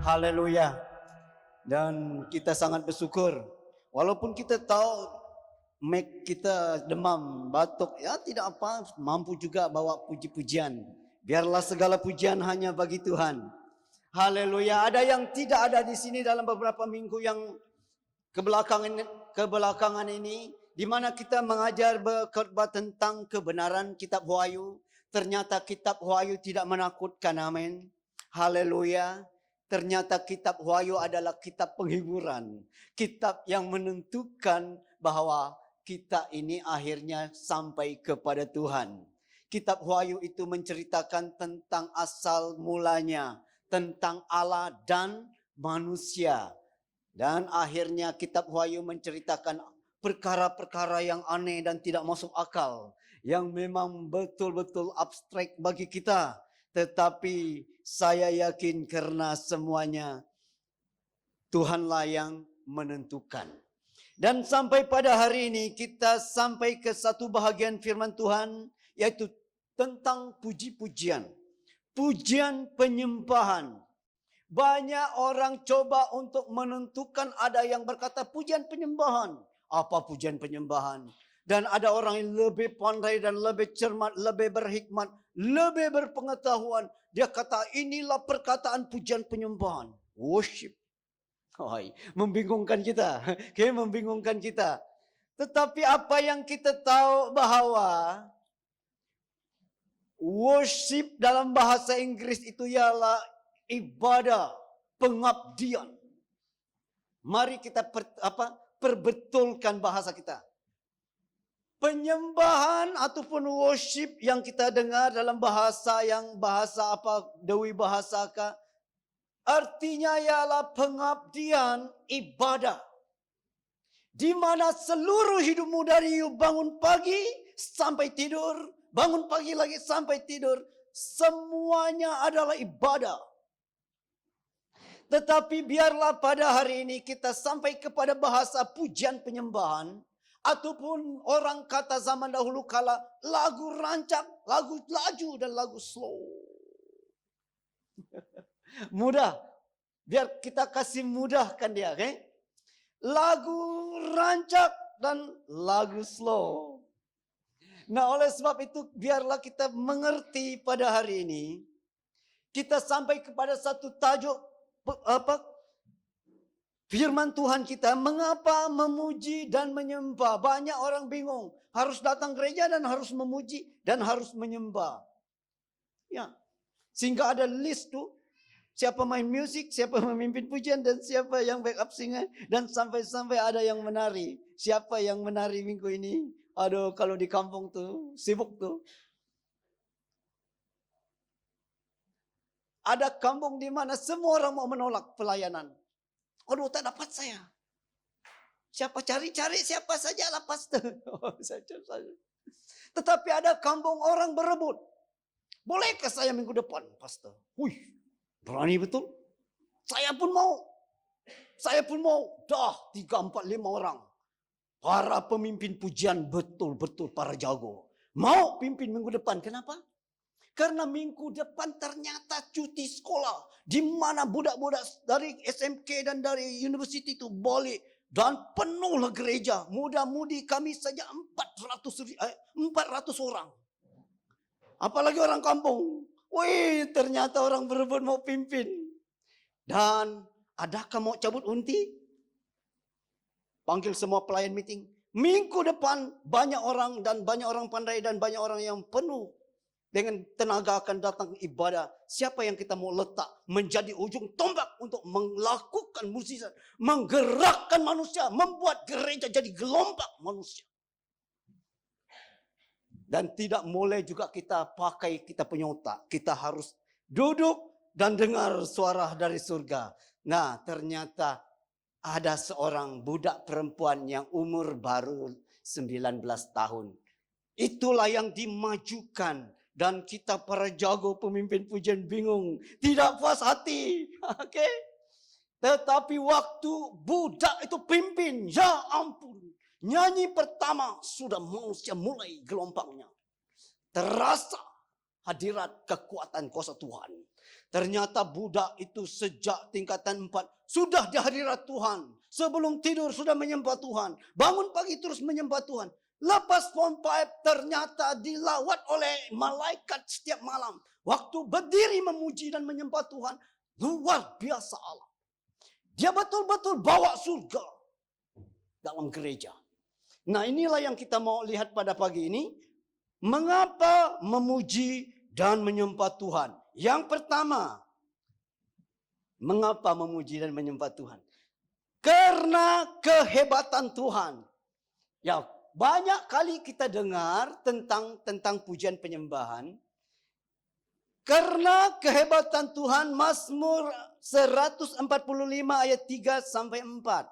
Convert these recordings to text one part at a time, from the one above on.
Haleluya. Dan kita sangat bersyukur. Walaupun kita tahu kita demam, batuk, ya tidak apa, mampu juga bawa puji-pujian. Biarlah segala pujian hanya bagi Tuhan. Haleluya. Ada yang tidak ada di sini dalam beberapa minggu yang kebelakangan ini, di mana kita mengajar berkhotbah tentang kebenaran kitab Wahyu. Ternyata kitab Wahyu tidak menakutkan, amin. Haleluya. Ternyata kitab Wahyu adalah kitab penghiburan. Kitab yang menentukan bahwa kita ini akhirnya sampai kepada Tuhan. Kitab Wahyu itu menceritakan tentang asal mulanya, tentang Allah dan manusia. Dan akhirnya kitab Wahyu menceritakan perkara-perkara yang aneh dan tidak masuk akal. Yang memang betul-betul abstrak bagi kita. Tetapi saya yakin karena semuanya Tuhanlah yang menentukan. Dan sampai pada hari ini kita sampai ke satu bahagian firman Tuhan, yaitu tentang puji-pujian. Pujian penyembahan. Banyak orang coba untuk menentukan, ada yang berkata pujian penyembahan. Apa pujian penyembahan? Dan ada orang yang lebih pandai dan lebih cermat, lebih berhikmat, lebih berpengetahuan. Dia kata inilah perkataan pujian penyembahan. Worship. Membingungkan kita. Membingungkan kita. Tetapi apa yang kita tahu bahwa worship dalam bahasa Inggris itu ialah ibadah, pengabdian. Mari kita perbetulkan bahasa kita. Penyembahan ataupun worship yang kita dengar dalam bahasa Dewi bahasakah, artinya ialah pengabdian, ibadah. Di mana seluruh hidupmu dari bangun pagi sampai tidur, bangun pagi lagi sampai tidur, semuanya adalah ibadah. Tetapi biarlah pada hari ini kita sampai kepada bahasa pujian penyembahan. Ataupun orang kata zaman dahulu kala lagu rancak, lagu laju dan lagu slow. Mudah. Biar kita kasih mudahkan dia. Okay? Lagu rancak dan lagu slow. Nah oleh sebab itu biarlah kita mengerti pada hari ini. Kita sampai kepada satu tajuk firman Tuhan kita, mengapa memuji dan menyembah? Banyak orang bingung. Harus datang gereja dan harus memuji dan harus menyembah. Ya. Sehingga ada list tuh. Siapa main musik, siapa memimpin pujian, dan siapa yang backup singer. Dan sampai-sampai ada yang menari. Siapa yang menari minggu ini? Aduh, kalau di kampung tuh, sibuk tuh. Ada kampung di mana semua orang mau menolak pelayanan. Aduh, tak dapat saya. Siapa cari-cari siapa saja lah pastor. Tetapi ada kampung orang berebut. Bolehkah saya minggu depan pastor? Wih, berani betul. Saya pun mau. Saya pun mau. Dah 3, 4, 5 orang. Para pemimpin pujian betul-betul para jago. Mau pimpin minggu depan. Kenapa? Karena minggu depan ternyata cuti sekolah. Di mana budak-budak dari SMK dan dari university itu balik. Dan penuhlah gereja. Muda-mudi kami saja 400 orang. Apalagi orang kampung. Wih, ternyata orang berebut mau pimpin. Dan adakah mau cabut unti? Panggil semua pelayan meeting. Minggu depan banyak orang dan banyak orang pandai dan banyak orang yang penuh. Dengan tenaga akan datang ibadah. Siapa yang kita mau letak menjadi ujung tombak untuk melakukan mukjizat, menggerakkan manusia, membuat gereja jadi gelombang manusia. Dan tidak boleh juga kita pakai kita punya otak. Kita harus duduk dan dengar suara dari surga. Nah, ternyata ada seorang budak perempuan yang umur baru 19 tahun. Itulah yang dimajukan. Dan kita para jago pemimpin pujian bingung. Tidak puas hati. Okay? Tetapi waktu budak itu pimpin. Ya ampun. Nyanyi pertama sudah manusia mulai gelombangnya. Terasa hadirat kekuatan kuasa Tuhan. Ternyata budak itu sejak tingkatan 4 sudah di hadirat Tuhan. Sebelum tidur sudah menyembah Tuhan. Bangun pagi terus menyembah Tuhan. Lepas form 5 ternyata dilawat oleh malaikat setiap malam. Waktu berdiri memuji dan menyembah Tuhan. Luar biasa Allah. Dia betul-betul bawa surga dalam gereja. Nah, inilah yang kita mau lihat pada pagi ini. Mengapa memuji dan menyembah Tuhan? Yang pertama, mengapa memuji dan menyembah Tuhan? Karena kehebatan Tuhan. Ya, banyak kali kita dengar tentang pujian penyembahan. Karena kehebatan Tuhan, Mazmur 145 ayat 3 sampai 4.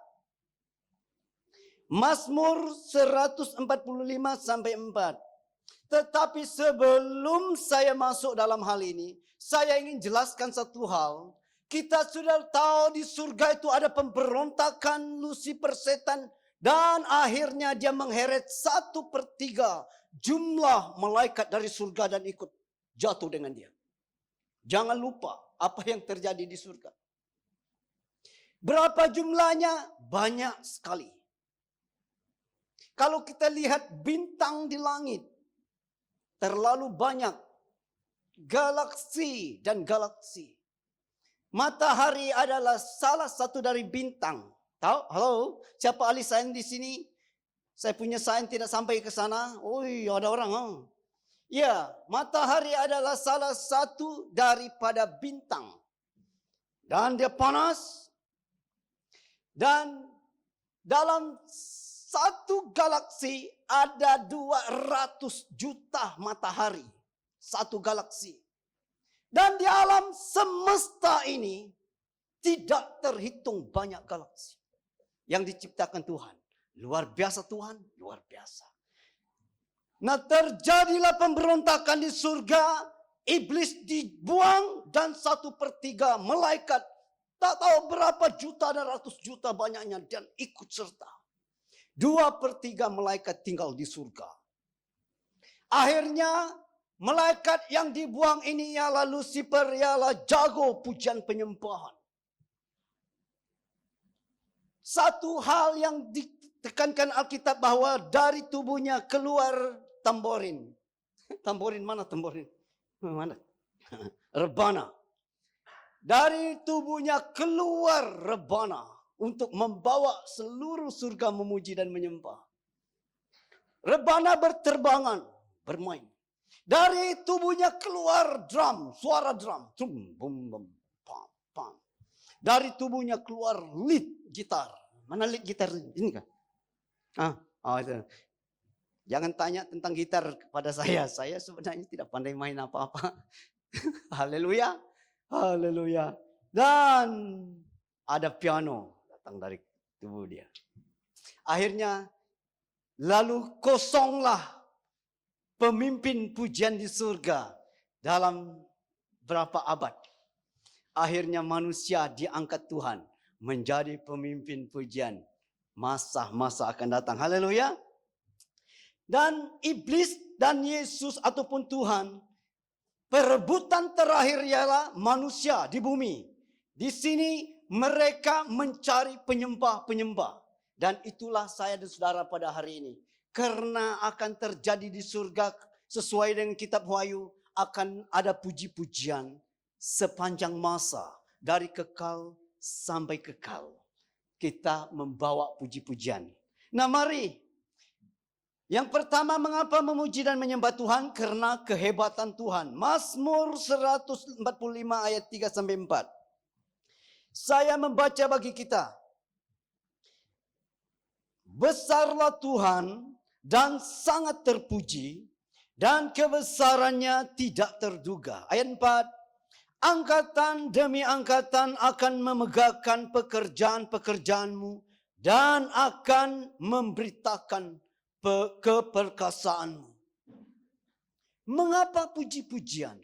Mazmur 145 sampai 4. Tetapi sebelum saya masuk dalam hal ini, saya ingin jelaskan satu hal. Kita sudah tahu di surga itu ada pemberontakan Lucifer setan. Dan akhirnya dia mengheret 1/3 jumlah malaikat dari surga dan ikut jatuh dengan dia. Jangan lupa apa yang terjadi di surga. Berapa jumlahnya? Banyak sekali. Kalau kita lihat bintang di langit, terlalu banyak galaksi dan galaksi. Matahari adalah salah satu dari bintang. Tahu? Halo, siapa ahli sains di sini? Saya punya sains tidak sampai ke sana. Oh, ada orang. Ya, matahari adalah salah satu daripada bintang. Dan dia panas. Dan dalam satu galaksi ada 200 juta matahari. Satu galaksi. Dan di alam semesta ini tidak terhitung banyak galaksi yang diciptakan Tuhan. Luar biasa Tuhan, luar biasa. Nah, terjadilah pemberontakan di surga. Iblis dibuang dan 1/3 malaikat. Tak tahu berapa juta dan ratus juta banyaknya dan ikut serta. 2/3 malaikat tinggal di surga. Akhirnya malaikat yang dibuang ini ialah Lucifer, ialah jago pujian penyembahan. Satu hal yang ditekankan Alkitab bahwa dari tubuhnya keluar tamborin. Tamborin mana tamborin? Mana? Rebana. Dari tubuhnya keluar rebana untuk membawa seluruh surga memuji dan menyembah. Rebana berterbangan, bermain. Dari tubuhnya keluar drum, suara drum. Bum, bum, bum, pam, pam. Dari tubuhnya keluar lead gitar. Mana lead gitar? Ini kan? Itu. Jangan tanya tentang gitar kepada saya. Saya sebenarnya tidak pandai main apa-apa. Haleluya. Haleluya. Dan ada piano datang dari tubuh dia. Akhirnya lalu kosonglah pemimpin pujian di surga dalam berapa abad. Akhirnya manusia diangkat Tuhan menjadi pemimpin pujian. Masa-masa akan datang. Haleluya. Dan iblis dan Yesus ataupun Tuhan, perebutan terakhir ialah manusia di bumi. Di sini mereka mencari penyembah-penyembah. Dan itulah saya dan saudara pada hari ini. Karena akan terjadi di surga sesuai dengan kitab Wahyu, akan ada puji-pujian sepanjang masa. Dari kekal sampai kekal. Kita membawa puji-pujian. Nah, mari. Yang pertama, mengapa memuji dan menyembah Tuhan? Karena kehebatan Tuhan. Mazmur 145 ayat 3 sampai 4. Saya membaca bagi kita. Besarlah Tuhan dan sangat terpuji, dan kebesarannya tidak terduga. Ayat 4. Angkatan demi angkatan akan memegahkan pekerjaan-pekerjaanmu dan akan memberitakan keperkasaanmu. Mengapa puji-pujian?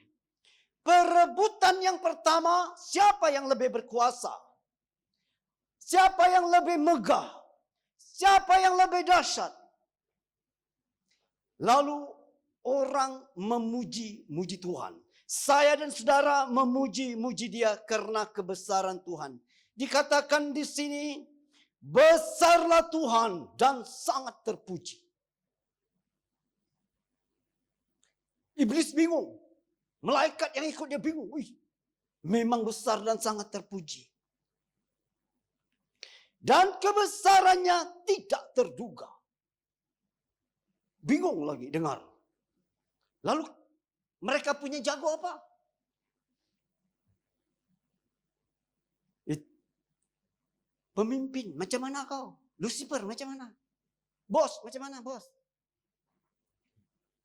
Perebutan yang pertama, siapa yang lebih berkuasa? Siapa yang lebih megah? Siapa yang lebih dahsyat? Lalu orang memuji Tuhan. Saya dan saudara memuji-muji dia karena kebesaran Tuhan. Dikatakan di sini, besarlah Tuhan dan sangat terpuji. Iblis bingung. Malaikat yang ikut dia bingung. Wih, memang besar dan sangat terpuji. Dan kebesarannya tidak terduga. Bingung lagi dengar. Lalu mereka punya jago apa? Pemimpin, macam mana kau? Lucifer, macam mana? Bos, macam mana bos?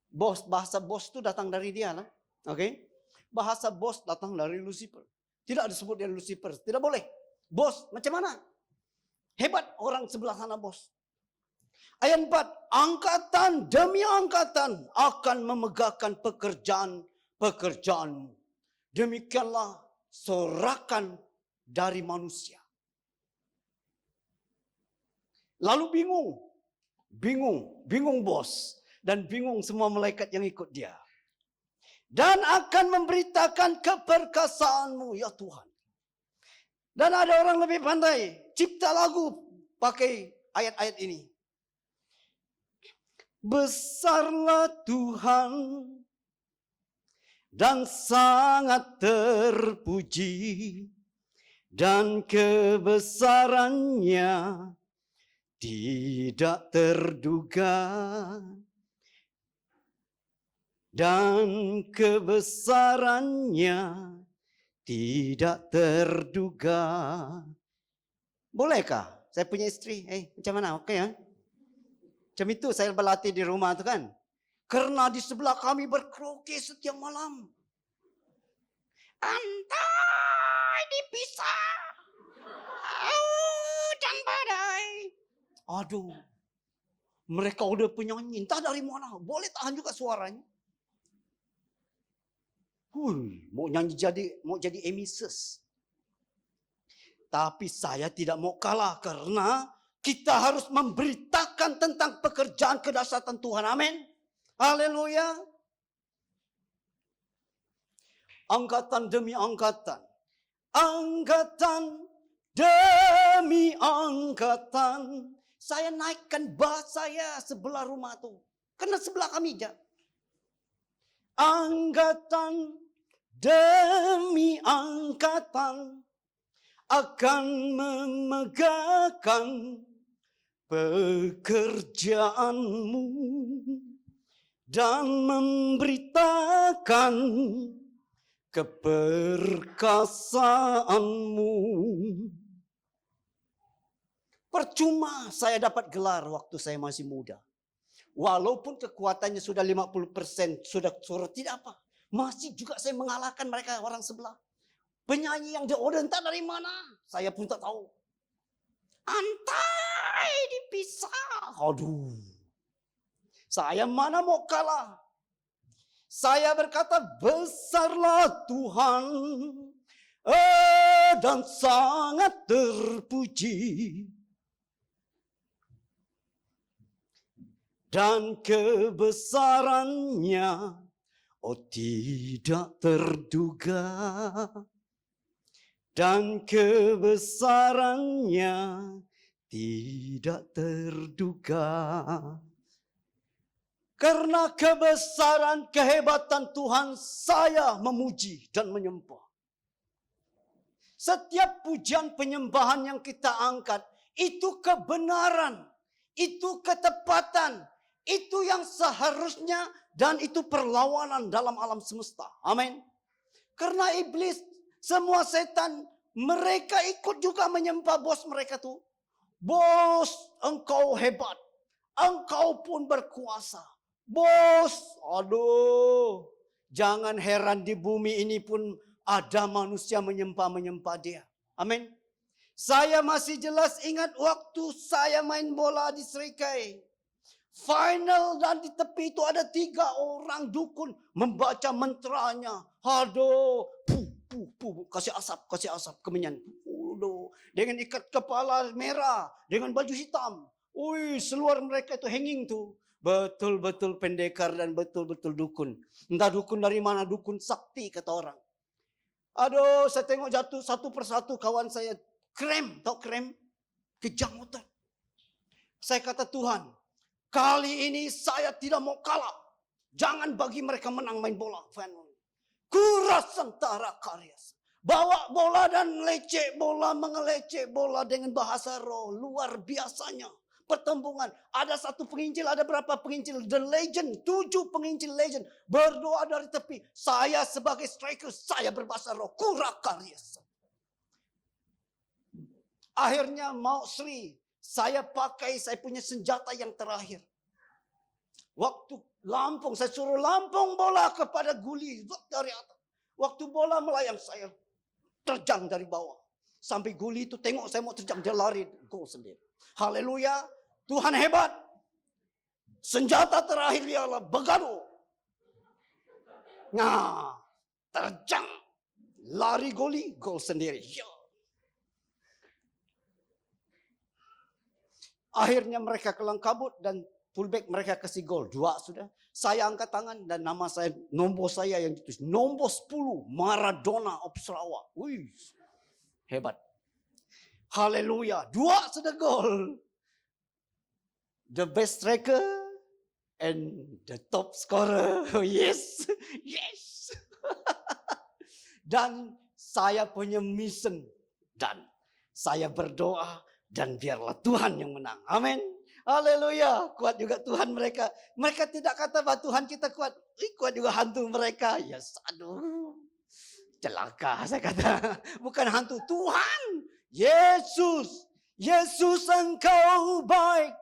Bos, bahasa bos itu datang dari dia lah. Oke? Bahasa bos datang dari Lucifer. Tidak disebut dia Lucifer, tidak boleh. Bos, macam mana? Hebat orang sebelah sana bos. Ayat 4, angkatan demi angkatan akan memegahkan pekerjaan-pekerjaanmu. Demikianlah sorakan dari manusia. Lalu bingung bos. Dan bingung semua malaikat yang ikut dia. Dan akan memberitakan keperkasaanmu ya Tuhan. Dan ada orang lebih pandai, cipta lagu pakai ayat-ayat ini. Besarlah Tuhan dan sangat terpuji, dan kebesarannya tidak terduga. Dan kebesarannya tidak terduga. Bolehkah? Saya punya istri. Macam mana? Oke ya? Macam itu saya berlatih di rumah tu kan. Karena di sebelah kami berkaraoke setiap malam. Antai dipisah. Dan badai. Aduh. Mereka udah penyanyi. Entah dari mana. Boleh tahan juga suaranya. Mau jadi emisus. Tapi saya tidak mau kalah karena kita harus memberitakan tentang pekerjaan kedahsyatan Tuhan. Amin. Haleluya. Angkatan demi angkatan. Angkatan demi angkatan. Saya naikkan bass saya sebelah rumah tuh. Karena sebelah kami aja. Angkatan demi angkatan akan memegahkan pekerjaanmu dan memberitakan keperkasaanmu. Percuma saya dapat gelar waktu saya masih muda. Walaupun kekuatannya sudah 50%, sudah tidak apa. Masih juga saya mengalahkan mereka orang sebelah. Penyanyi yang entah dari mana. Saya pun tak tahu. Antai dipisah. Aduh. Saya mana mau kalah. Saya berkata besarlah Tuhan. Dan sangat terpuji. Dan kebesarannya tidak terduga. Dan kebesarannya tidak terduga. Karena kebesaran kehebatan Tuhan saya memuji dan menyembah. Setiap pujian penyembahan yang kita angkat itu kebenaran, itu ketepatan, itu yang seharusnya dan itu perlawanan dalam alam semesta. Amin. Karena iblis, semua setan, mereka ikut juga menyembah bos mereka tuh. Bos, engkau hebat. Engkau pun berkuasa. Bos, aduh. Jangan heran di bumi ini pun ada manusia menyembah dia. Amin. Saya masih jelas ingat waktu saya main bola di Serikai. Final dan di tepi itu ada 3 orang dukun membaca mantranya. Aduh, kasih asap kemenyan. Dengan ikat kepala merah, dengan baju hitam. Seluar mereka itu hanging tuh. Betul-betul pendekar dan betul-betul dukun. Entah dukun dari mana, dukun sakti kata orang. Aduh, saya tengok jatuh satu persatu kawan saya. Krem, tahu krem? Kejang motor. Saya kata, Tuhan, kali ini saya tidak mau kalah. Jangan bagi mereka menang main bola. Kuras sentara karya. Bawa bola dan lecek bola, mengelecek bola dengan bahasa roh. Luar biasanya. Pertembungan. Ada satu penginjil, ada berapa penginjil? The legend, 7 penginjil legend. Berdoa dari tepi. Saya sebagai striker, saya berbahasa roh. Kurakarya. Akhirnya mau Sri. Saya punya senjata yang terakhir. Waktu Lampung, saya suruh Lampung bola kepada Guli dari atas. Waktu bola melayang, saya terjang dari bawah. Sampai Guli itu tengok saya mau terjang, dia lari gol sendiri. Haleluya, Tuhan hebat. Senjata terakhir ialah begadu. Nah, terjang, lari Guli, gol sendiri. Ya. Akhirnya mereka kelang kabut dan fullback mereka kasih gol. 2 sudah. Saya angkat tangan dan nama saya, nombor saya yang ditulis. Nombor 10, Maradona of Sarawak. Wih, hebat. Haleluya. 2 sudah gol. The best striker and the top scorer. Yes. Yes. Dan saya punya mission. Dan saya berdoa. Dan biarlah Tuhan yang menang. Amin. Haleluya. Kuat juga Tuhan mereka. Mereka tidak kata bahwa Tuhan kita kuat. Kuat juga hantu mereka. Yes, aduh. Celaka saya kata. Bukan hantu. Tuhan. Yesus. Yesus engkau baik.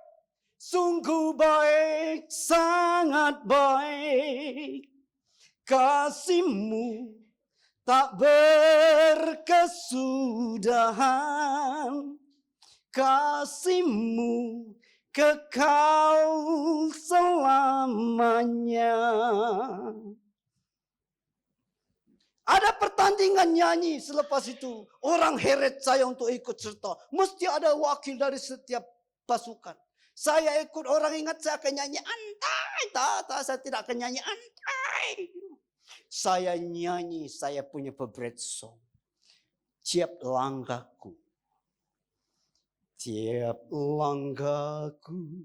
Sungguh baik. Sangat baik. Kasih-Mu tak berkesudahan. Kasih-Mu kekal selamanya. Ada pertandingan nyanyi selepas itu. Orang heret saya untuk ikut serta. Mesti ada wakil dari setiap pasukan. Saya ikut, orang ingat saya akan nyanyi antai. Tak, saya tidak akan nyanyi antai. Saya nyanyi, saya punya favorite song. Tiap langkahku. Tiap langkahku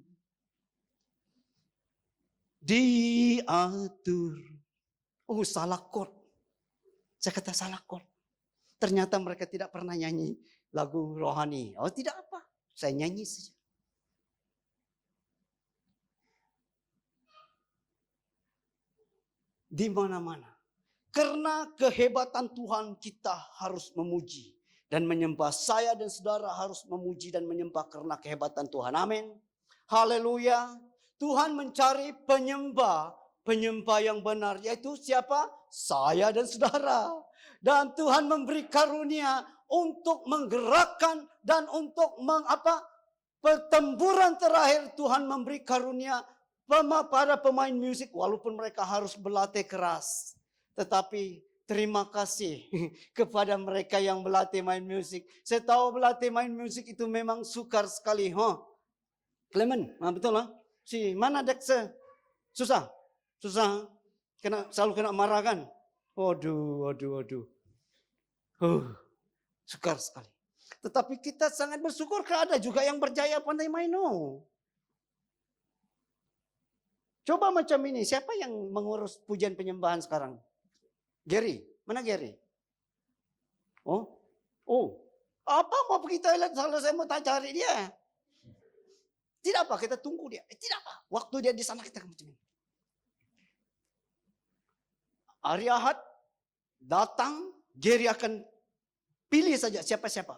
diatur. Oh, salah chord. Saya kata salah chord. Ternyata mereka tidak pernah nyanyi lagu rohani. Oh, tidak apa. Saya nyanyi saja. Di mana-mana. Karena kehebatan Tuhan kita harus memuji. Dan menyembah, saya dan saudara harus memuji dan menyembah karena kehebatan Tuhan. Amin. Haleluya. Tuhan mencari penyembah yang benar. Yaitu siapa? Saya dan saudara. Dan Tuhan memberi karunia untuk menggerakkan dan untuk pertempuran terakhir Tuhan memberi karunia pada pemain musik. Walaupun mereka harus berlatih keras. Tetapi terima kasih kepada mereka yang berlatih main musik. Saya tahu berlatih main musik itu memang sukar sekali. Clement, betul lah. Si mana Dexter? Susah. Selalu kena marah kan? Waduh. Sukar sekali. Tetapi kita sangat bersyukur karena ada juga yang berjaya pandai main. Coba macam ini, siapa yang mengurus pujian penyembahan sekarang? Gary, mana Gary? Oh, apa mau pergi toilet? Kalau saya mau cari dia. Tidak apa, kita tunggu dia. Tidak apa, waktu dia di sana kita macam ini. Hari Ahad datang, Gary akan pilih saja siapa-siapa.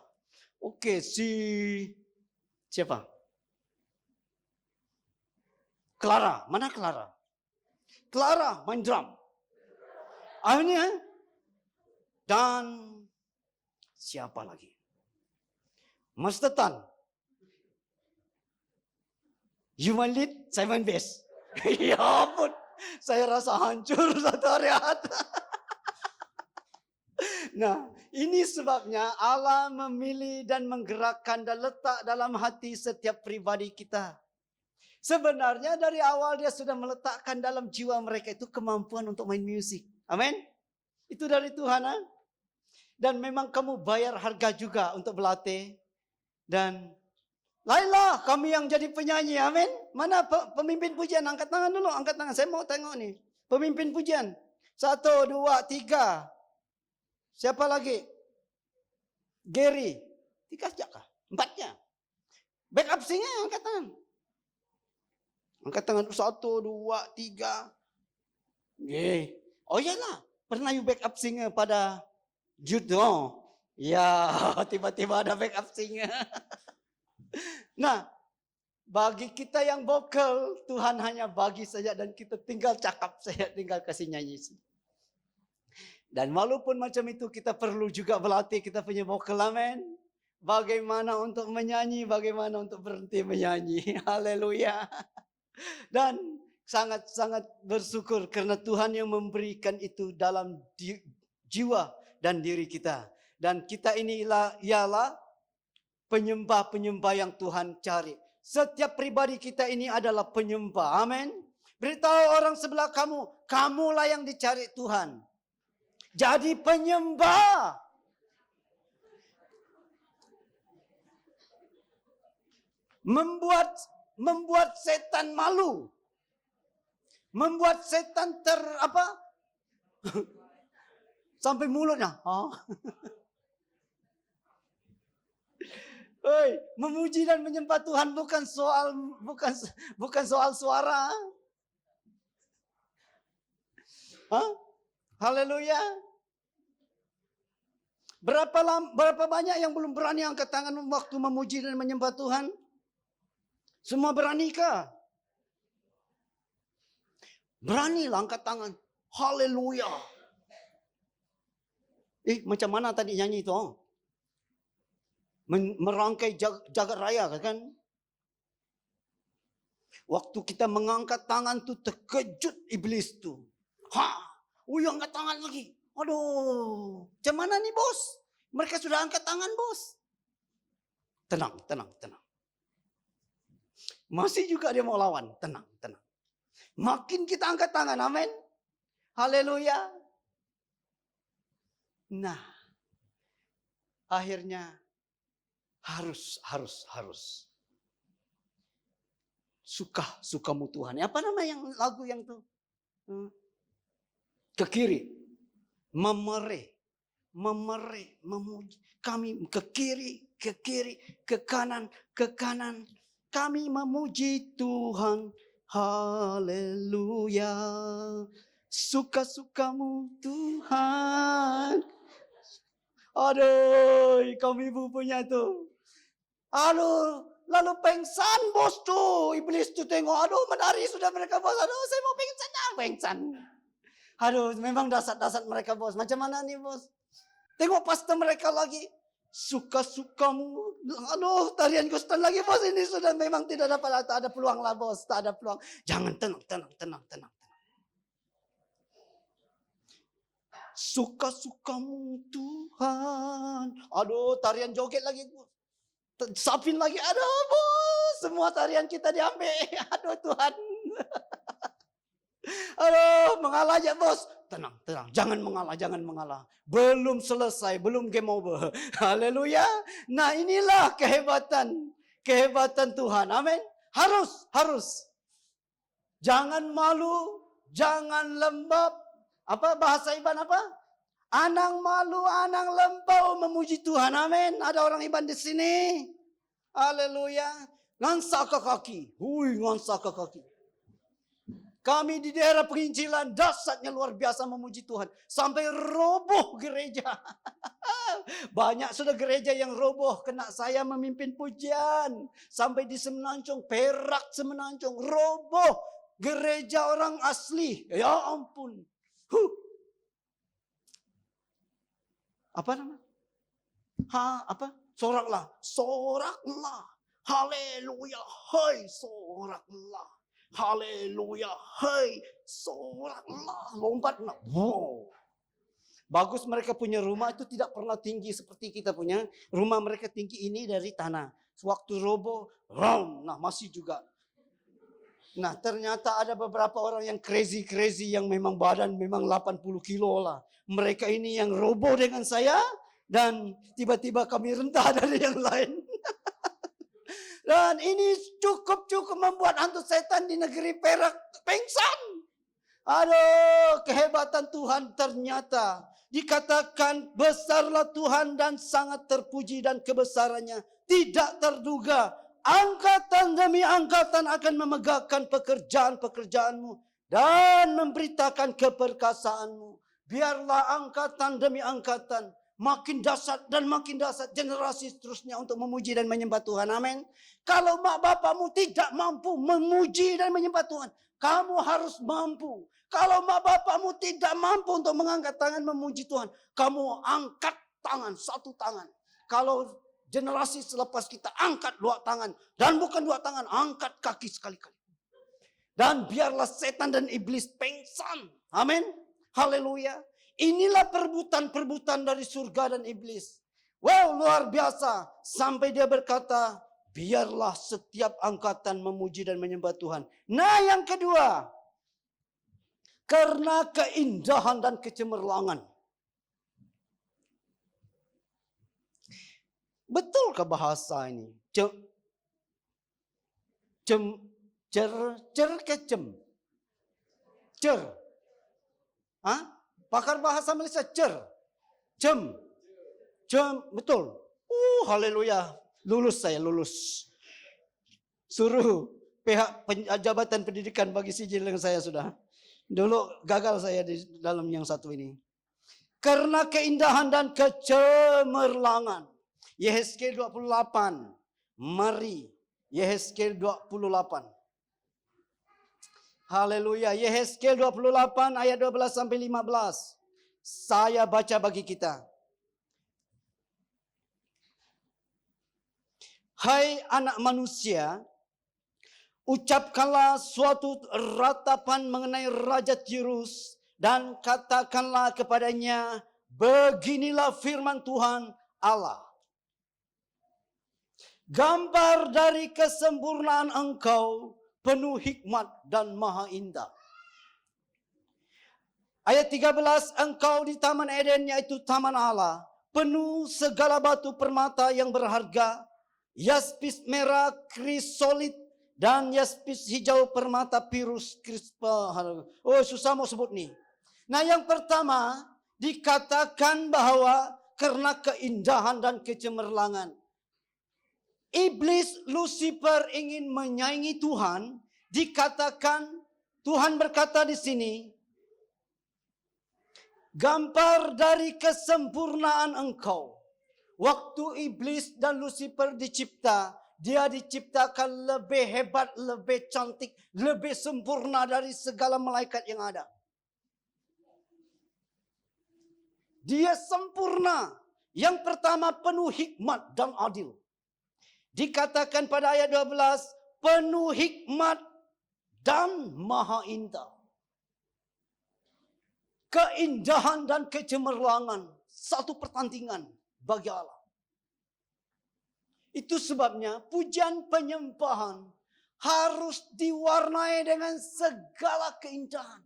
Oke, siapa? Clara, mana Clara? Clara main drum. Akhirnya, dan siapa lagi? Master Tan. You main lead, saya main bass. Ya ampun, saya rasa hancur satu hari. Nah, ini sebabnya Allah memilih dan menggerakkan dan letak dalam hati setiap pribadi kita. Sebenarnya dari awal dia sudah meletakkan dalam jiwa mereka itu kemampuan untuk main musik. Amin. Itu dari Tuhan. Dan memang kamu bayar harga juga untuk berlatih. Dan Laila, kami yang jadi penyanyi, amin. Mana pemimpin pujian? Angkat tangan dulu, angkat tangan. Saya mau tengok nih. Pemimpin pujian. 1, 2, 3. Siapa lagi? Gary. 3 saja kah? 4-nya. Backup singer, angkat tangan. Angkat tangan 1, 2, 3. Yeay. Oh iyalah, pernah you backup singer pada judo? Ya, tiba-tiba ada backup singer. Nah, bagi kita yang vokal, Tuhan hanya bagi saja dan kita tinggal cakap saja, tinggal kasih nyanyi. Dan walaupun macam itu kita perlu juga berlatih kita punya vokal, amin. Bagaimana untuk menyanyi, bagaimana untuk berhenti menyanyi. Haleluya. Dan sangat-sangat bersyukur karena Tuhan yang memberikan itu dalam jiwa dan diri kita. Dan kita inilah ialah penyembah-penyembah yang Tuhan cari. Setiap pribadi kita ini adalah penyembah. Amin. Beritahu orang sebelah kamu, kamulah yang dicari Tuhan. Jadi penyembah. Membuat setan malu. Membuat setan sampai mulutnya. Memuji dan menyembah Tuhan bukan soal suara. Haleluya. Berapa banyak yang belum berani angkat tangan waktu memuji dan menyembah Tuhan? Semua beranikah? Beranilah angkat tangan. Haleluya. Macam mana tadi nyanyi itu? Merangkai jagat raya kan? Waktu kita mengangkat tangan tuh terkejut iblis tuh. Angkat tangan lagi. Aduh, macam mana nih bos? Mereka sudah angkat tangan bos. Tenang. Masih juga dia mau lawan. Tenang. Makin kita angkat tangan, amin. Haleluya. Nah, akhirnya harus. Sukamu Tuhan. Apa nama yang lagu yang tuh? Ke kiri. Memereh, memuji. Kami ke kiri, ke kanan. Kami memuji Tuhan. Haleluya. Suka-sukamu Tuhan. Aduh, kami ibu punya tuh. Aduh, lalu pengsan bos tuh. Iblis tuh tengok, aduh menari sudah mereka bos. Aduh, saya mau pengsan. Aduh, memang dasar mereka bos. Macam mana nih bos? Tengok pastor mereka lagi. Suka-sukamu. Aduh, tarian Kristen lagi bos. Ini sudah memang tidak dapat ada peluang lah bos. Tak ada peluang. Jangan, tenang. Suka-sukamu Tuhan. Aduh, tarian joget lagi bos. Sapin lagi. Aduh bos. Semua tarian kita diambil. Aduh Tuhan. Aduh, mengalah aja bos. Tenang. Jangan mengalah. Belum selesai, belum game over. Haleluya. Nah inilah kehebatan Tuhan. Amin. Harus. Jangan malu, jangan lembab. Apa bahasa Iban apa? Anang malu, anang lembau memuji Tuhan. Amin. Ada orang Iban di sini. Haleluya. Ngansa ke kaki. Kami di daerah penginjilan dahsyatnya luar biasa memuji Tuhan. Sampai roboh gereja. Banyak sudah gereja yang roboh. Kena saya memimpin pujian. Sampai di Semenanjung. Perak Semenanjung. Roboh. Gereja orang asli. Ya ampun. Apa nama? Soraklah. Haleluya. Hai soraklah. Haleluya. Hai soraklah. Lompat. Wow. Bagus mereka punya rumah itu tidak pernah tinggi seperti kita punya. Rumah mereka tinggi ini dari tanah. Waktu roboh, nah masih juga. Nah, ternyata ada beberapa orang yang crazy yang memang badan memang 80 kilo lah. Mereka ini yang roboh dengan saya dan tiba-tiba kami rentah dari yang lain. Dan ini cukup membuat hantu setan di negeri Perak pingsan. Aduh, kehebatan Tuhan ternyata. Dikatakan besarlah Tuhan dan sangat terpuji dan kebesarannya tidak terduga. Angkatan demi angkatan akan memegahkan pekerjaan-pekerjaanmu dan memberitakan keperkasaanmu. Biarlah angkatan demi angkatan makin dahsyat dan makin dahsyat generasi seterusnya untuk memuji dan menyembah Tuhan. Amin. Kalau mak bapakmu tidak mampu memuji dan menyembah Tuhan, kamu harus mampu. Kalau mak bapakmu tidak mampu untuk mengangkat tangan memuji Tuhan, kamu angkat tangan, satu tangan. Kalau generasi selepas kita angkat dua tangan. Dan bukan dua tangan, angkat kaki sekali-kali. Dan biarlah setan dan iblis pingsan. Amin. Haleluya. Inilah perbutan dari surga dan iblis. Wow, luar biasa. Sampai dia berkata, biarlah setiap angkatan memuji dan menyembah Tuhan. Nah, yang kedua, karena keindahan dan kecemerlangan. Betulkah bahasa ini? Cer. Hah? Pakar bahasa Malaysia cer. Cem. Betul. Haleluya. Lulus. Suruh pihak Jabatan Pendidikan bagi sijil dengan saya sudah. Dulu gagal saya di dalam yang satu ini. Karena keindahan dan kecemerlangan. Yehezkiel 28. Mari. Yehezkiel 28. Haleluya. Yehezkiel 28 ayat 12 sampai 15. Saya baca bagi kita. Hai anak manusia, ucapkanlah suatu ratapan mengenai Raja Tirus dan katakanlah kepadanya, beginilah firman Tuhan Allah. Gambar dari kesempurnaan engkau penuh hikmat dan maha indah. Ayat 13, engkau di Taman Eden yaitu Taman Allah, penuh segala batu permata yang berharga, yaspis merah, krisolit, dan yaspis hijau permata pirus krispa. Oh, susah mau sebut nih. Nah, yang pertama dikatakan bahwa karena keindahan dan kecemerlangan. Iblis Lucifer ingin menyaingi Tuhan. Dikatakan Tuhan berkata di sini, gambar dari kesempurnaan engkau. Waktu iblis dan Lucifer dicipta, dia diciptakan lebih hebat, lebih cantik, lebih sempurna dari segala malaikat yang ada. Dia sempurna. Yang pertama penuh hikmat dan adil. Dikatakan pada ayat 12, penuh hikmat dan maha indah. Keindahan dan kecemerlangan, satu pertandingan bagi Allah. Itu sebabnya pujian penyembahan harus diwarnai dengan segala keindahan.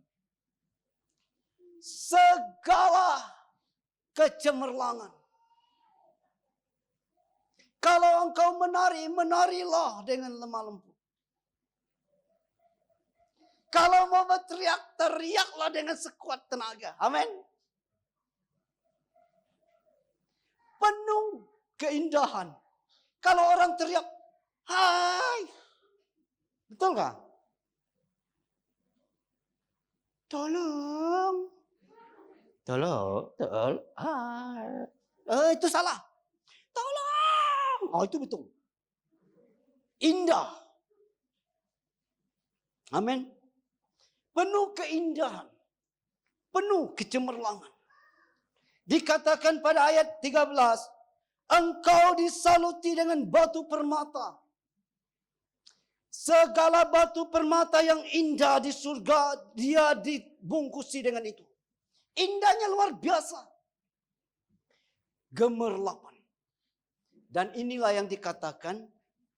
Segala kecemerlangan. Kalau engkau menari, menarilah dengan lemah lembut. Kalau mau berteriak, teriaklah dengan sekuat tenaga. Amin. Penuh keindahan. Kalau orang teriak, hai. Betul gak? Tolong. Hai. Itu salah. Tolong. Oh, itu betul. Indah. Amin. Penuh keindahan. Penuh kecemerlangan. Dikatakan pada ayat 13. Engkau disaluti dengan batu permata. Segala batu permata yang indah di surga, dia dibungkusi dengan itu. Indahnya luar biasa. Gemerlapan. Dan inilah yang dikatakan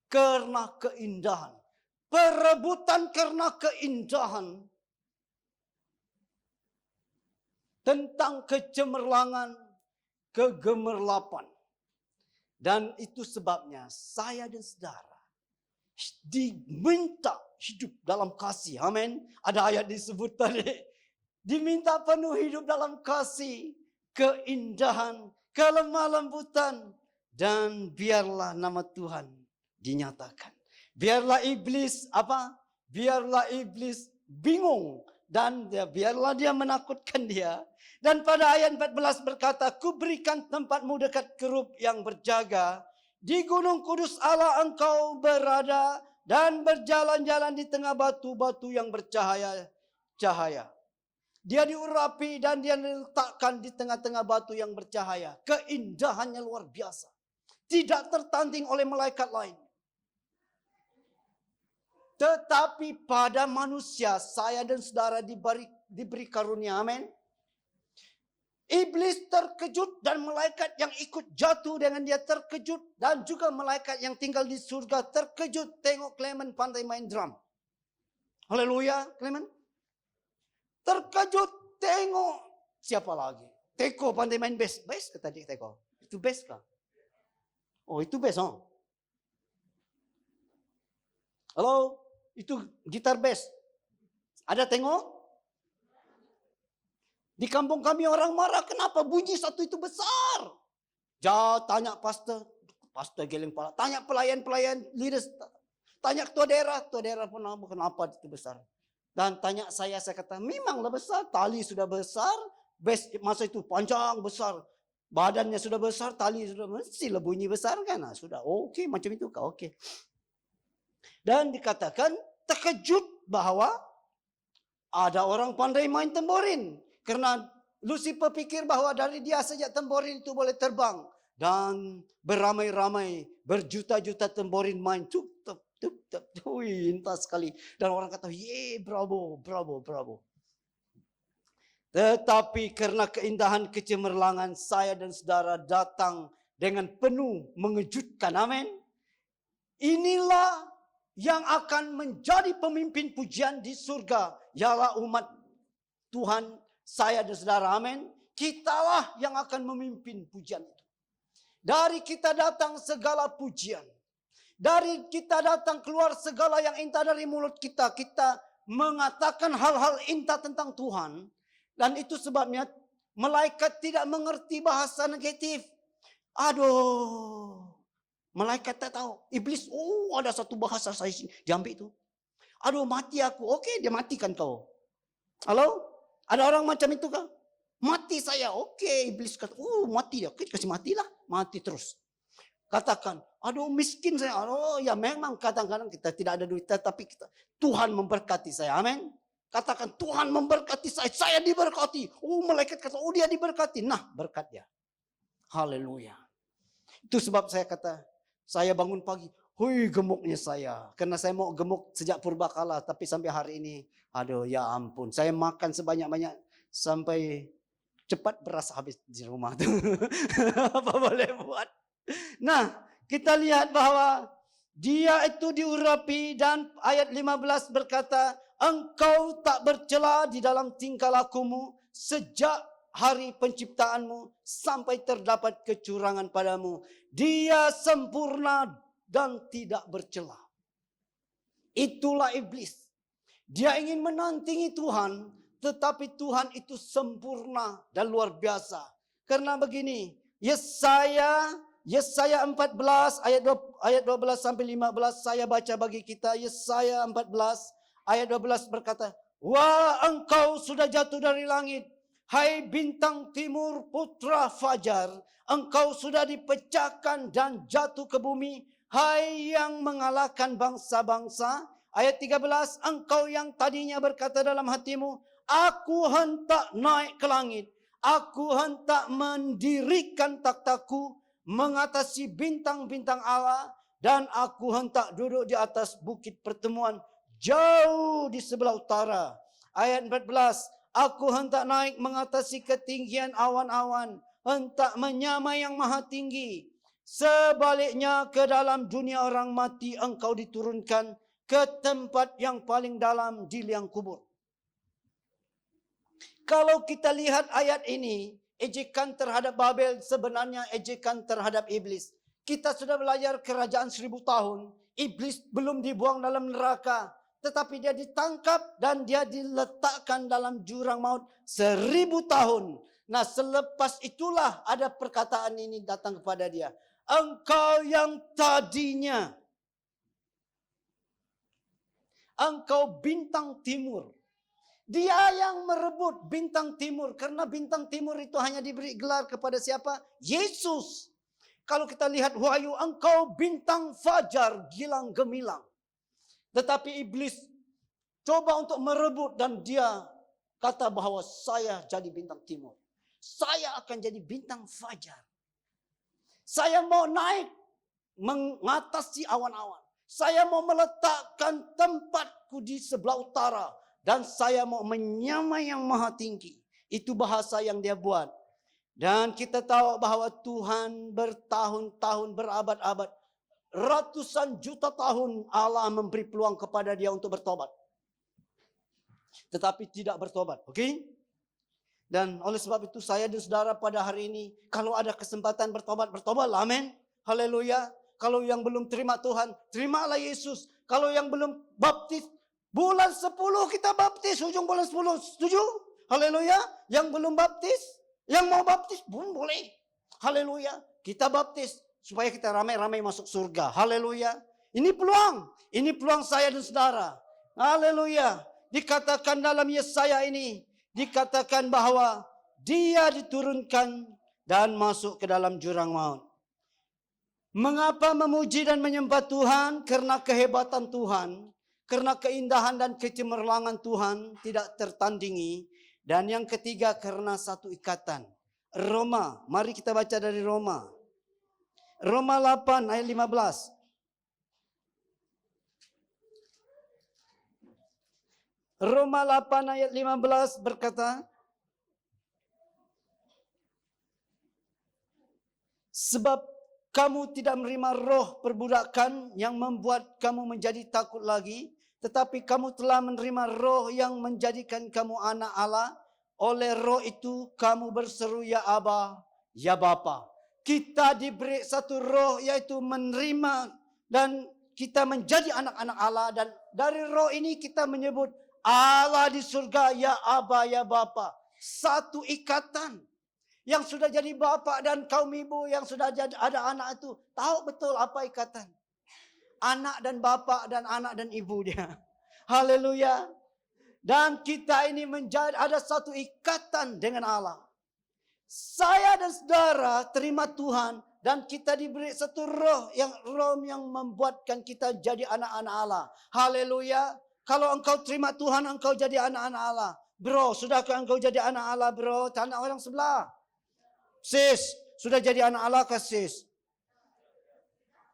karena keindahan. perebutan karena keindahan, tentang kecemerlangan, kegemerlapan. Dan itu sebabnya saya dan saudara diminta hidup dalam kasih. Amin. Ada ayat disebut tadi. Diminta penuh hidup dalam kasih, keindahan, kelemah lembutan. Dan biarlah nama Tuhan dinyatakan. Biarlah iblis Biarlah iblis bingung. Dan biarlah dia menakutkan dia. Dan pada ayat 14 berkata, ku berikan tempatmu dekat kerub yang berjaga. Di gunung kudus Allah engkau berada. Dan berjalan-jalan di tengah batu-batu yang bercahaya. Dia diurapi dan dia diletakkan di tengah-tengah batu yang bercahaya. Keindahannya luar biasa. Tidak tertanding oleh malaikat lain. Tetapi pada manusia, saya dan saudara diberi karunia. Amin. Iblis terkejut dan malaikat yang ikut jatuh dengan dia terkejut. Dan juga malaikat yang tinggal di surga terkejut. Tengok Clement pandai main drum. Haleluya, Clement. Terkejut tengok siapa lagi. Teko pandai main bass. Bass ke tadi Teko? Itu bass kah? Oh itu bass. Halo? Itu gitar bass. Ada tengok? Di kampung kami orang marah. Kenapa bunyi satu itu besar? Tanya pastor. Pastor geleng pala. Tanya pelayan-pelayan leaders. Tanya ketua daerah pun kenapa itu besar. Dan tanya saya kata memanglah besar. Tali sudah besar. Bass masa itu panjang besar. Badannya sudah besar. Tali sudah mestilah bunyi besar kan. Nah, sudah oke macam itu kah? Oke. Dan dikatakan terkejut bahwa ada orang pandai main temborin. Karena Lucifer pikir bahwa dari dia saja temborin itu boleh terbang. Dan beramai-ramai, berjuta-juta temborin main. Intas sekali. Dan orang kata, bravo. Tetapi karena keindahan kecemerlangan, saya dan saudara datang dengan penuh mengejutkan. Amin. Inilah yang akan menjadi pemimpin pujian di surga. Ialah umat Tuhan, saya dan saudara. Amin. Kitalah yang akan memimpin pujian itu. Dari kita datang segala pujian. Dari kita datang keluar segala yang indah dari mulut kita. Kita mengatakan hal-hal indah tentang Tuhan. Dan itu sebabnya malaikat tidak mengerti bahasa negatif. Aduh. Malaikat tak tahu. Iblis, ada satu bahasa saya diambil itu. Aduh, mati aku. Oke, dia matikan kau. Halo? Ada orang macam itu kah? Mati saya. Oke, iblis kata, mati dia. Oke, kasih matilah. Mati terus. Katakan, aduh miskin saya. Oh, ya memang kadang-kadang kita tidak ada duit. Tapi Tuhan memberkati saya. Amin. Katakan, Tuhan memberkati saya. Saya diberkati. Malaikat kata, dia diberkati. Nah, berkat dia. Haleluya. Itu sebab saya kata, saya bangun pagi, gemuknya saya. Karena saya mau gemuk sejak purbakala. Tapi sampai hari ini, aduh ya ampun. Saya makan sebanyak-banyak sampai cepat beras habis di rumah. Apa boleh buat? Nah, kita lihat bahwa dia itu diurapi dan ayat 15 berkata, engkau tak bercela di dalam tingkah lakumu sejak hari penciptaanmu sampai terdapat kecurangan padamu. Dia sempurna dan tidak bercela. Itulah iblis. Dia ingin menandingi Tuhan, tetapi Tuhan itu sempurna dan luar biasa. Karena begini, Yesaya 14 ayat 12 sampai 15 saya baca bagi kita. Yesaya 14 ayat 12 berkata, wah engkau sudah jatuh dari langit. Hai bintang timur putra fajar, engkau sudah dipecahkan dan jatuh ke bumi. Hai yang mengalahkan bangsa-bangsa. Ayat 13, engkau yang tadinya berkata dalam hatimu, aku hentak naik ke langit. Aku hentak mendirikan takhtaku mengatasi bintang-bintang Allah. Dan aku hentak duduk di atas bukit pertemuan jauh di sebelah utara. Ayat 14, aku hentak naik mengatasi ketinggian awan-awan, hentak menyamai yang maha tinggi. Sebaliknya ke dalam dunia orang mati engkau diturunkan, ke tempat yang paling dalam di liang kubur. Kalau kita lihat ayat ini, ejekan terhadap Babel sebenarnya ejekan terhadap iblis. Kita sudah belajar kerajaan 1000 tahun. Iblis belum dibuang dalam neraka. Tetapi dia ditangkap dan dia diletakkan dalam jurang maut 1000 tahun. Nah, selepas itulah ada perkataan ini datang kepada dia. Engkau yang tadinya, engkau bintang timur. Dia yang merebut bintang timur. Karena bintang timur itu hanya diberi gelar kepada siapa? Yesus. Kalau kita lihat Wahyu, engkau bintang fajar gilang gemilang. Tetapi iblis coba untuk merebut dan dia kata bahwa saya jadi bintang timur. Saya akan jadi bintang fajar. Saya mau naik mengatasi awan-awan. Saya mau meletakkan tempatku di sebelah utara. Dan saya mau menyamai yang maha tinggi. Itu bahasa yang dia buat. Dan kita tahu bahwa Tuhan bertahun-tahun, berabad-abad, ratusan juta tahun Allah memberi peluang kepada dia untuk bertobat. Tetapi tidak bertobat. Oke? Dan oleh sebab itu saya dan saudara pada hari ini, kalau ada kesempatan bertobat, bertobatlah. Amin. Haleluya. Kalau yang belum terima Tuhan, terimalah Yesus. Kalau yang belum baptis, bulan 10 kita baptis, ujung bulan 10. Setuju? Haleluya. Yang belum baptis, yang mau baptis pun boleh. Haleluya. Kita baptis supaya kita ramai-ramai masuk surga. Haleluya. Ini peluang. Ini peluang saya dan saudara. Haleluya. Dikatakan dalam Yesaya ini, dikatakan bahwa dia diturunkan dan masuk ke dalam jurang maut. Mengapa memuji dan menyembah Tuhan? Karena kehebatan Tuhan. Karena keindahan dan kecemerlangan Tuhan tidak tertandingi. Dan yang ketiga karena satu ikatan. Roma, mari kita baca dari Roma. Roma 8 ayat 15. Roma 8 ayat 15 berkata, sebab kamu tidak menerima roh perbudakan yang membuat kamu menjadi takut lagi, tetapi kamu telah menerima roh yang menjadikan kamu anak Allah. Oleh roh itu kamu berseru ya Aba, ya Bapa. Kita diberi satu roh yaitu menerima dan kita menjadi anak-anak Allah. Dan dari roh ini kita menyebut Allah di surga ya Aba, ya Bapa. Satu ikatan. Yang sudah jadi bapak dan kaum ibu yang sudah jadi ada anak itu tahu betul apa ikatan. Anak dan bapak dan anak dan ibu dia. Haleluya. Dan kita ini menjadi ada satu ikatan dengan Allah. Saya dan saudara terima Tuhan dan kita diberi satu roh yang membuatkan kita jadi anak-anak Allah. Haleluya. Kalau engkau terima Tuhan, engkau jadi anak-anak Allah. Bro, sudahkah engkau jadi anak Allah, bro? Tanya orang sebelah. Sis, sudah jadi anak Allah kah sis?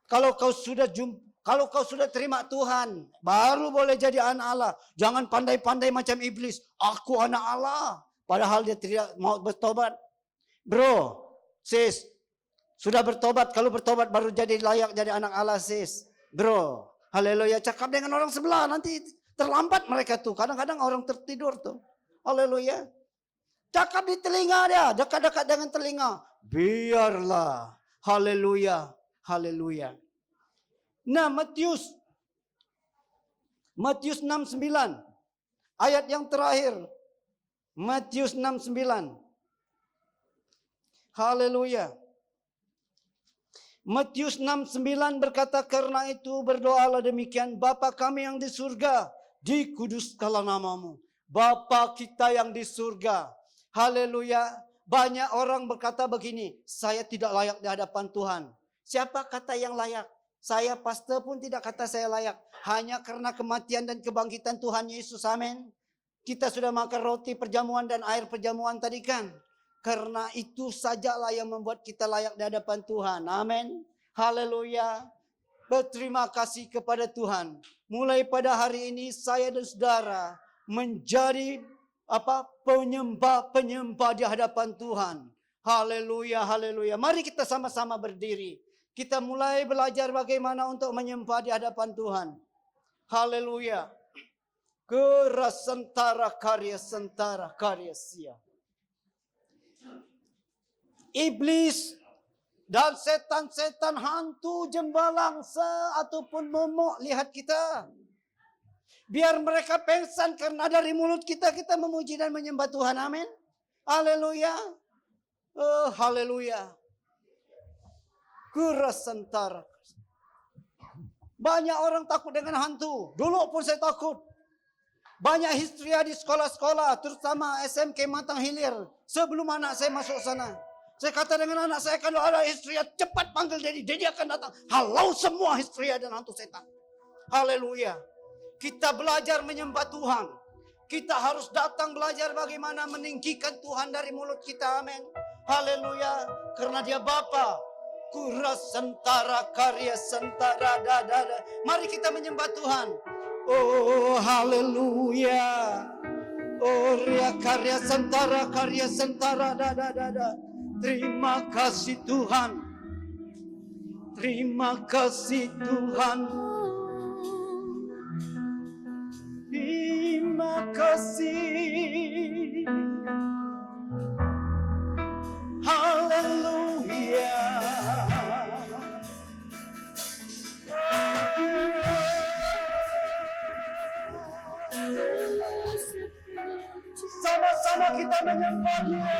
Kalau kau sudah terima Tuhan, baru boleh jadi anak Allah. Jangan pandai-pandai macam iblis. Aku anak Allah. Padahal dia tidak mau bertobat. Bro, sis, sudah bertobat. Kalau bertobat baru jadi layak jadi anak Allah sis. Bro, haleluya. Cakap dengan orang sebelah. Nanti terlambat mereka tuh. Kadang-kadang orang tertidur tuh. Haleluya. Cakap di telinga dia, dekat-dekat dengan telinga. Biarlah. Haleluya. Haleluya. Nah, Matius 6:9. Ayat yang terakhir. Matius 6:9. Haleluya. Matius 6:9 berkata, karena itu berdoalah demikian, Bapa kami yang di surga, dikuduskanlah namamu. Bapa kita yang di surga. Haleluya. Banyak orang berkata begini, saya tidak layak di hadapan Tuhan. Siapa kata yang layak? Saya pastor pun tidak kata saya layak. Hanya karena kematian dan kebangkitan Tuhan Yesus. Amin. Kita sudah makan roti perjamuan dan air perjamuan tadi kan. Karena itu sajalah yang membuat kita layak di hadapan Tuhan. Amin. Haleluya. Berterima kasih kepada Tuhan. Mulai pada hari ini saya dan saudara menjadi penyembah di hadapan Tuhan. Haleluya, haleluya. Mari kita sama-sama berdiri. Kita mulai belajar bagaimana untuk menyembah di hadapan Tuhan. Haleluya. Keras sentara karya sia. Iblis dan setan-setan hantu jembalang ataupun momok lihat kita. Biar mereka pengsan karena dari mulut kita memuji dan menyembah Tuhan. Amin. Haleluya. Haleluya. Keras sentara. Banyak orang takut dengan hantu. Dulu pun saya takut. Banyak histeria di sekolah-sekolah, terutama SMK Matang Hilir. Sebelum anak saya masuk sana. Saya kata dengan anak saya, kalau ada histeria, cepat panggil Dedi. Dedi akan datang. Halau semua histeria dan hantu setan. Haleluya. Kita belajar menyembah Tuhan. Kita harus datang belajar bagaimana meninggikan Tuhan dari mulut kita. Amin. Haleluya. Karena Dia Bapa. Kuras sentara karya sentara dada. Mari kita menyembah Tuhan. Oh haleluya. Oh ria karya sentara dada. Terima kasih Tuhan. Terima kasih Tuhan. Terima kasih. Haleluya. Sama-sama kita menyembah Dia.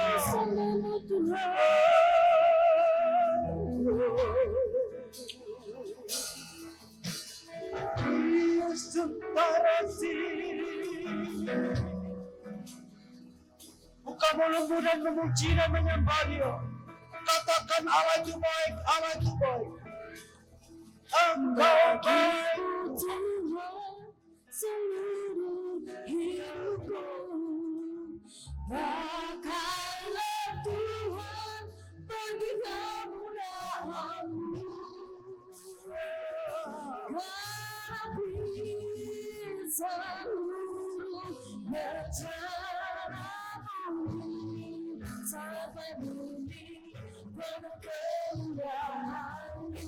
Buka mulutmu dan memuji dan menyembah Dia. Katakan Allah itu baik, Allah itu baik. Engkau baik. Seluruh hidupku, pakailah Tuhan bagi kemuliaan-Mu. Genapi seluruh rencana-Mu sampai bumi penuh kemuliaan-Mu.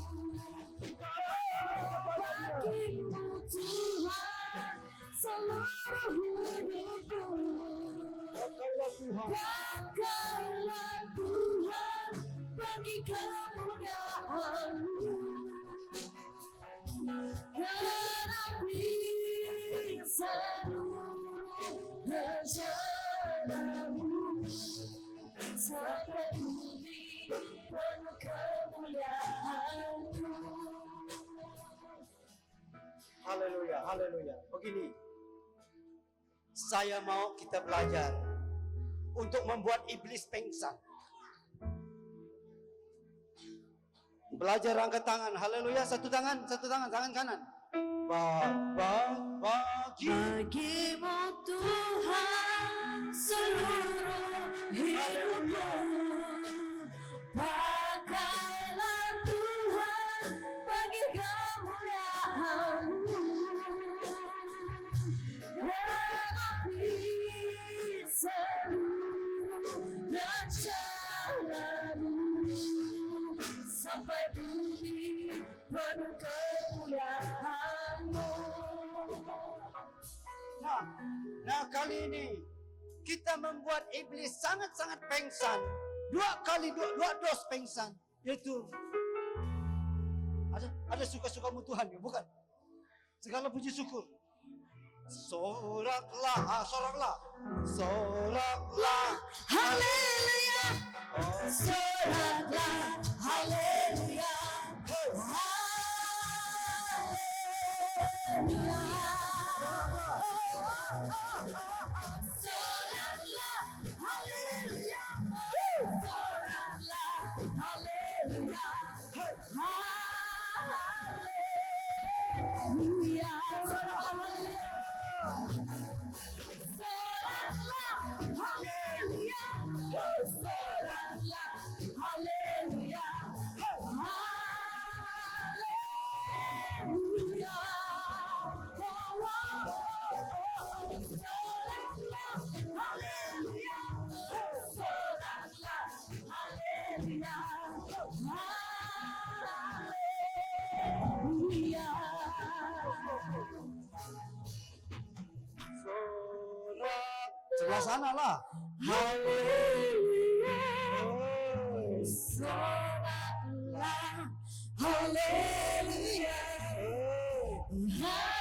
Bagimu Tuhan seluruh hidupku, pakailah Tuhan bagi kemuliaan-Mu. Genapi seluruh rencana-Mu sampai bumi penuh kemuliaan-Mu. Haleluya, haleluya. Begini, saya mau kita belajar untuk membuat iblis pengsan. Belajar angkat tangan, haleluya. Satu tangan, tangan kanan. Bagimu Tuhan seluruh hidupku, pakailah Tuhan bagi kemuliaan-Mu. Genapi seluruh rencana-Mu sampai bumi penuh kemuliaan-Mu. Nah kali ini kita membuat iblis sangat-sangat pengsan. Dua dos pengsan. Yaitu ada suka-sukamu Tuhan ya, bukan? Segala puji syukur. Soraklah. Haleluya. Soraklah. Haleluya. Haleluya. Soraklah. Haleluya. Soraklah. Haleluya. Haleluya. Hallelujah. Sebelah sana lah. Haleluya. Soraklah. Haleluya. Haleluya.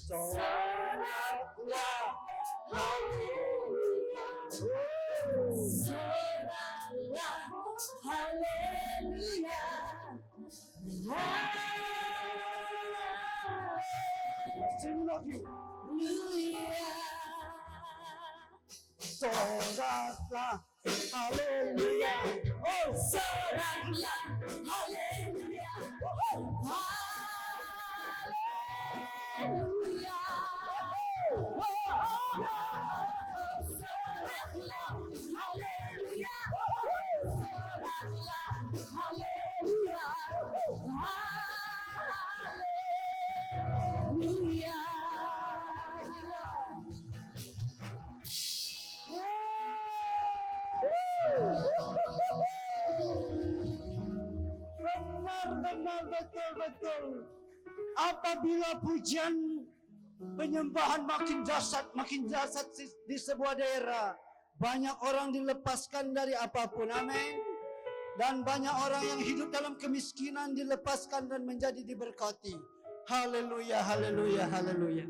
Soraklah. Haleluya. Soraklah. Haleluya. Sini lagi. Haleluya. Soraklah. Haleluya. Oh, Soraklah. Haleluya. Haleluya. Soraklah. Haleluya. Soraklah. Haleluya. Haleluya. benar, betul. Apabila pujian penyembahan makin dahsyat di sebuah daerah, banyak orang dilepaskan dari apapun, amin. Dan banyak orang yang hidup dalam kemiskinan dilepaskan dan menjadi diberkati. Haleluya, haleluya, haleluya.